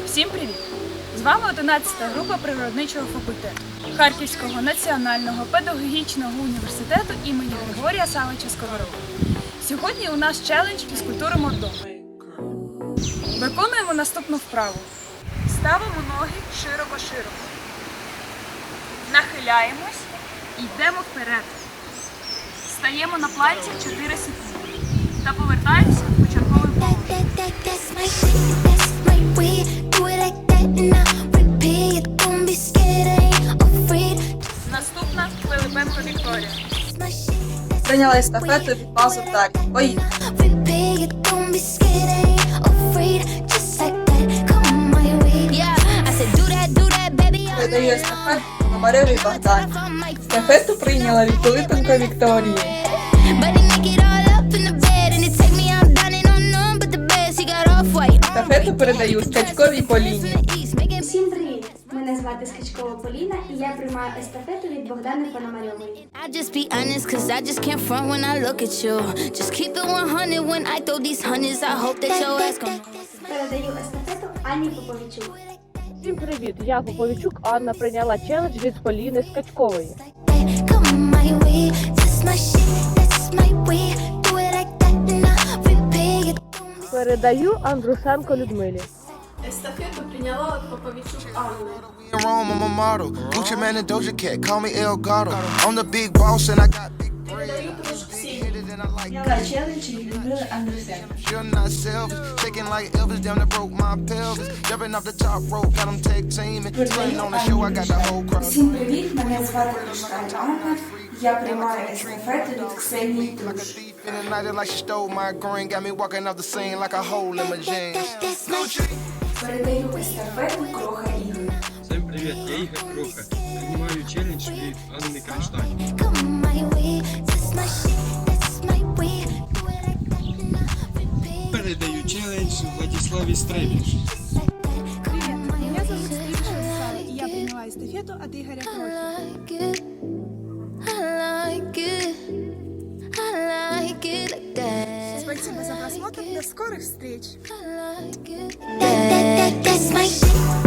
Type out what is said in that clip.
Всім привіт! З вами 11-та група природничого факультету Харківського національного педагогічного університету імені Григорія Савича Сковороди. Сьогодні у нас челендж фізкультури мордом. Виконуємо наступну вправу. Ставимо ноги широко-широко. Нахиляємось і йдемо вперед. Стаємо на планці 4 секунди. Та повертаємося в початковий положення. Наступна Пилипенко Вікторія. Прийняла естафету від пазу так. Поїхали. Передаю естафету Пономаревій Богдані. Естафету прийняла від Пилипенко Вікторії. Естафету передаю Скачковій Поліні. Всім привіт! Мене звати Скачкова Поліна і я приймаю естафету від Богдани Пономарьової. Передаю естафету Анні Поповичук. Всім привіт! Я Поповичук Анна прийняла челендж від Поліни Скачкової. Передаю Андрусенко Людмилі. Естафету прийняла Поповичук Анна. Передаю Труш Ксенії. Прийняла челендж від Людмили Андрусенко. Всім привіт, мене звати Кришкан Анна. Я приймаю естафету від Ксенії Труш. Передаю естафету Кроха Ігорю. Всем привет, я Игорь Кроха. Принимаю челлендж від Анны Кронштадт. Передаю челлендж Владиславі Стребіж. Привет, меня зовут Стриша Сара, и я приняла эстафету от Игоря Крохи. Спасибо за просмотр, до скорых встреч! That's my shit.